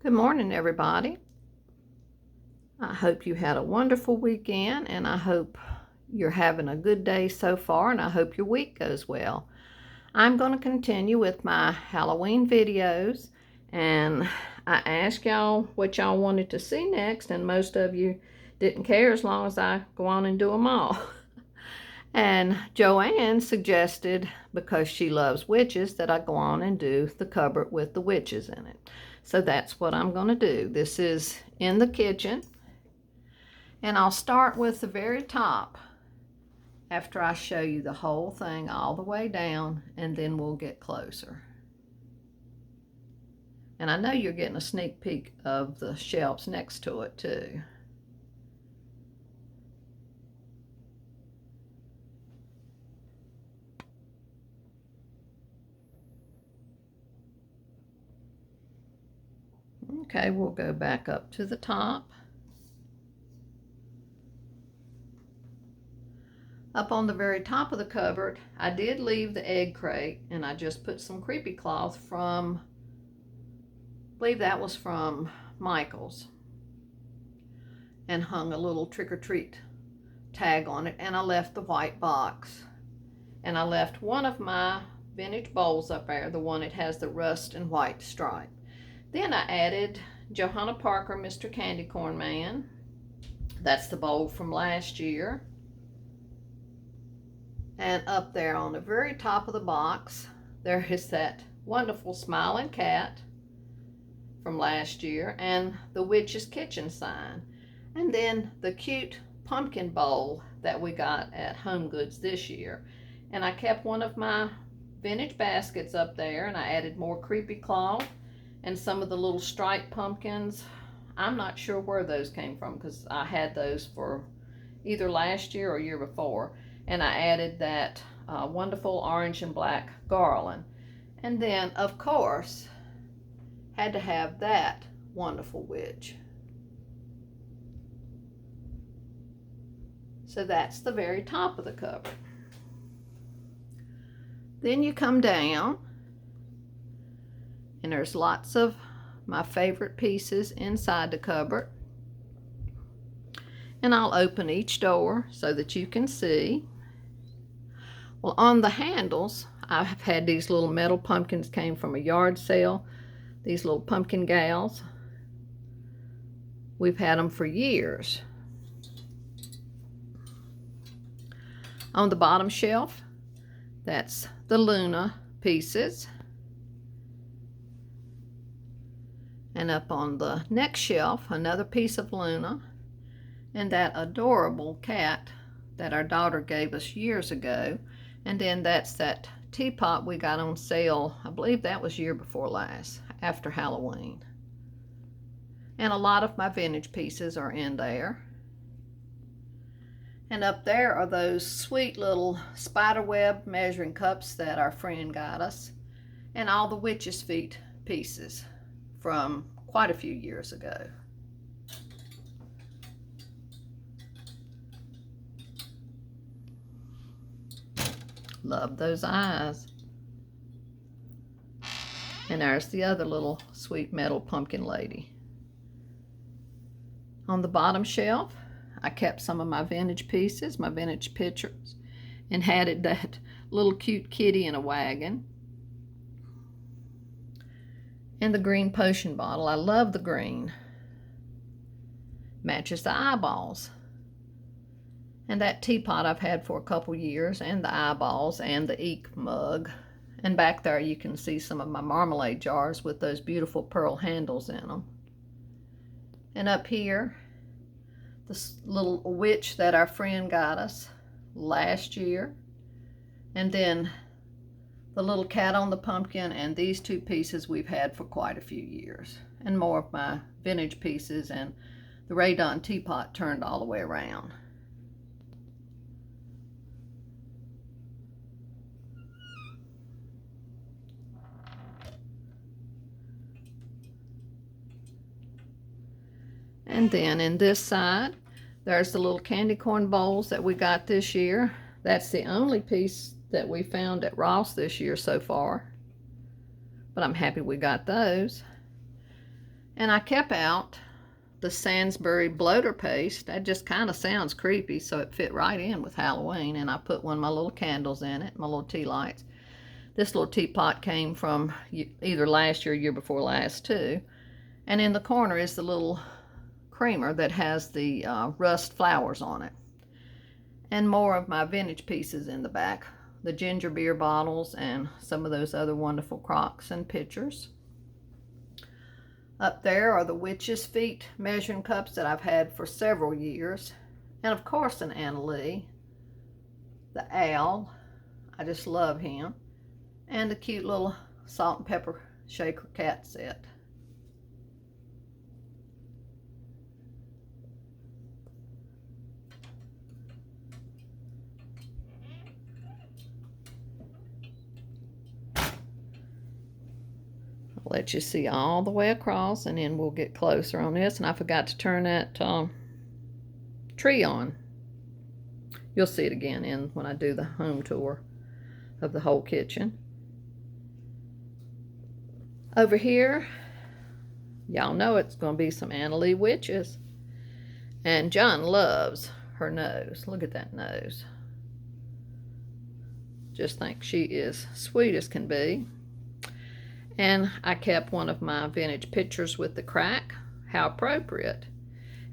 Good morning, everybody. I hope you had a wonderful weekend, and I hope you're having a good day so far, and I hope your week goes well. I'm going to continue with my Halloween videos, and I asked y'all what y'all wanted to see next, and most of you didn't care as long as I go on and do them all. And Joanne suggested, because she loves witches, that I go on and do the cupboard with the witches in it. So that's what I'm going to do. This is in the kitchen. And I'll start with the very top after I show you the whole thing all the way down, and then we'll get closer. And I know you're getting a sneak peek of the shelves next to it too. Okay, we'll go back up to the top. Up on the very top of the cupboard, I did leave the egg crate, and I just put some creepy cloth from, I believe that was from Michael's, and hung a little trick-or-treat tag on it, and I left the white box. And I left one of my vintage bowls up there, the one that has the rust and white stripe. Then I added Johanna Parker, Mr. Candy Corn Man. That's the bowl from last year. And up there on the very top of the box, there is that wonderful smiling cat from last year, and the witch's kitchen sign. And then the cute pumpkin bowl that we got at Home Goods this year. And I kept one of my vintage baskets up there, and I added more creepy cloth and some of the little striped pumpkins. I'm not sure where those came from, because I had those for either last year or year before. And I added that wonderful orange and black garland. And then, of course, had to have that wonderful witch. So that's the very top of the cupboard. Then you come down, and there's lots of my favorite pieces inside the cupboard. And I'll open each door so that you can see. Well, on the handles, I've had these little metal pumpkins, came from a yard sale. These little pumpkin gals. We've had them for years. On the bottom shelf, that's the Luna pieces. And up on the next shelf, another piece of Luna, and that adorable cat that our daughter gave us years ago. And then that's that teapot we got on sale, I believe that was year before last, after Halloween. And a lot of my vintage pieces are in there. And up there are those sweet little spiderweb measuring cups that our friend got us, and all the witch's feet pieces from quite a few years ago. Love those eyes. And there's the other little sweet metal pumpkin lady. On the bottom shelf, I kept some of my vintage pieces, my vintage pictures, and added that little cute kitty in a wagon. And the green potion bottle. I love the green. Matches the eyeballs. And that teapot I've had for a couple years, and the eyeballs, and the eek mug. And back there you can see some of my marmalade jars with those beautiful pearl handles in them. And up here, this little witch that our friend got us last year. And then the little cat on the pumpkin, and these two pieces we've had for quite a few years. And more of my vintage pieces, and the Raydon teapot turned all the way around. And then in this side, there's the little candy corn bowls that we got this year. That's the only piece that we found at Ross this year so far, but I'm happy we got those. And I kept out the Sainsbury bloater paste. That just kind of sounds creepy, so it fit right in with Halloween. And I put one of my little candles in it, my little tea lights. This little teapot came from either last year or year before last too. And in the corner is the little creamer that has the rust flowers on it. And more of my vintage pieces in the back. The ginger beer bottles and some of those other wonderful crocks and pitchers. Up there are the witch's feet measuring cups that I've had for several years. And of course an Annalee. The owl. I just love him. And the cute little salt and pepper shaker cat set. I'll let you see all the way across, and then we'll get closer on this. And I forgot to turn that tree on. You'll see it again when I do the home tour of the whole kitchen. Over here, y'all know it's going to be some Annalee witches. And John loves her nose. Look at that nose. Just think she is sweet as can be. And I kept one of my vintage pictures with the crack. How appropriate.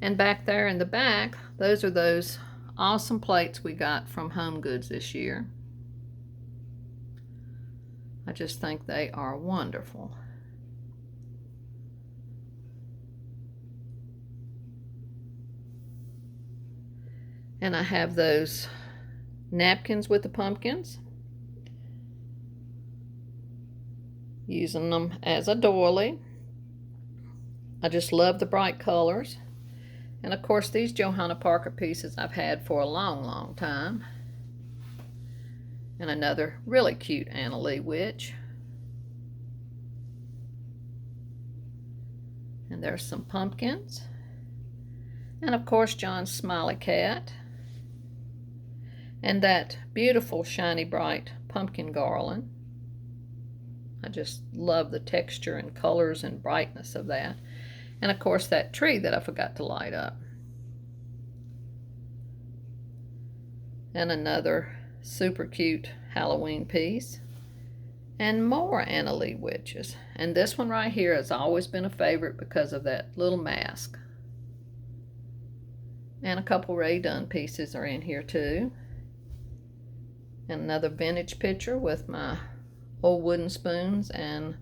And back there in the back, those are those awesome plates we got from Home Goods this year. I just think they are wonderful. And I have those napkins with the pumpkins. Using them as a doily. I just love the bright colors. And of course these Johanna Parker pieces I've had for a long time. And another really cute Annalee witch. And there's some pumpkins. And of course John's smiley cat. And that beautiful shiny bright pumpkin garland. I just love the texture and colors and brightness of that. And of course that tree that I forgot to light up. And another super cute Halloween piece. And more Annalee witches. And this one right here has always been a favorite because of that little mask. And a couple Ray Dunn pieces are in here too. And another vintage picture with my old wooden spoons and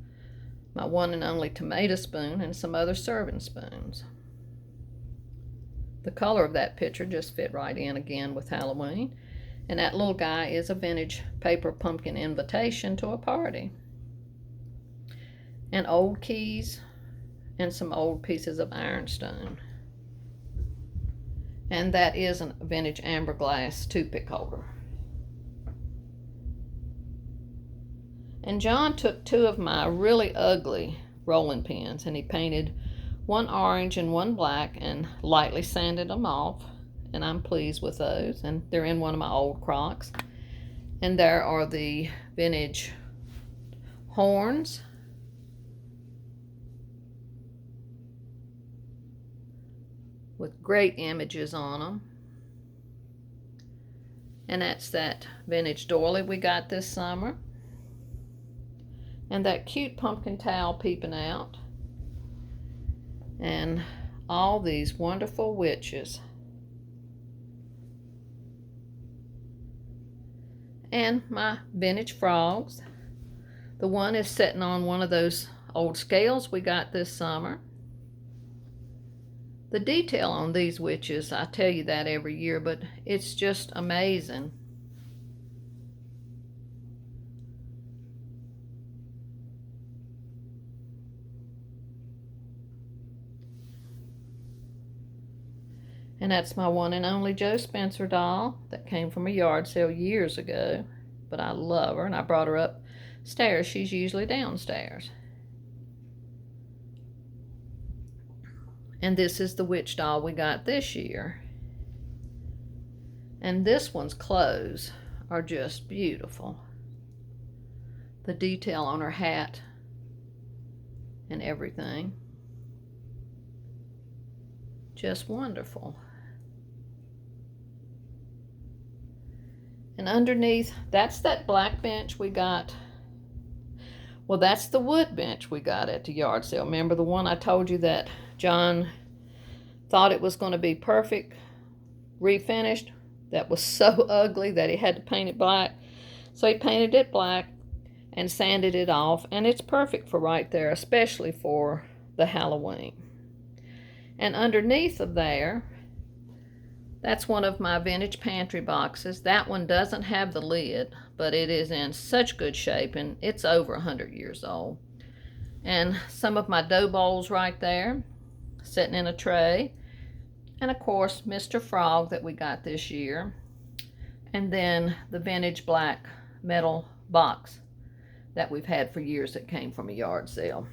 my one and only tomato spoon and some other serving spoons. The color of that picture just fit right in again with Halloween. And that little guy is a vintage paper pumpkin invitation to a party. And old keys and some old pieces of ironstone. And that is a vintage amber glass toothpick holder. And John took two of my really ugly rolling pins and he painted one orange and one black and lightly sanded them off. And I'm pleased with those. And they're in one of my old crocks. And there are the vintage horns. With great images on them. And that's that vintage doily we got this summer. And that cute pumpkin towel peeping out. And all these wonderful witches. And my vintage frogs. The one is sitting on one of those old scales we got this summer. The detail on these witches, I tell you that every year, but it's just amazing. And that's my one and only Joe Spencer doll that came from a yard sale years ago. But I love her, and I brought her upstairs. She's usually downstairs. And this is the witch doll we got this year. And this one's clothes are just beautiful. The detail on her hat and everything. Just wonderful. And underneath, that's that black bench we got. Well, that's the wood bench we got at the yard sale. Remember the one I told you that John thought it was going to be perfect, refinished? That was so ugly that he had to paint it black. So he painted it black and sanded it off, and it's perfect for right there, especially for the Halloween. And underneath of there, that's one of my vintage pantry boxes. That one doesn't have the lid, but it is in such good shape, and it's over 100 years old. And some of my dough bowls right there, sitting in a tray. And of course, Mr. Frog that we got this year. And then the vintage black metal box that we've had for years that came from a yard sale.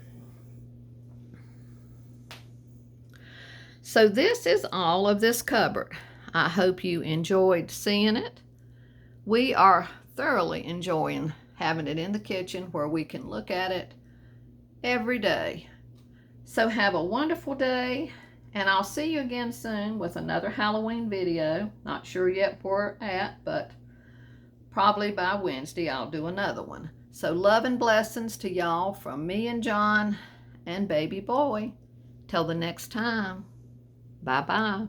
So this is all of this cupboard. I hope you enjoyed seeing it. We are thoroughly enjoying having it in the kitchen where we can look at it every day. So have a wonderful day, and I'll see you again soon with another Halloween video. Not sure yet where we're at, but probably by Wednesday I'll do another one. So love and blessings to y'all from me and John and baby boy. Till the next time. Bye-bye.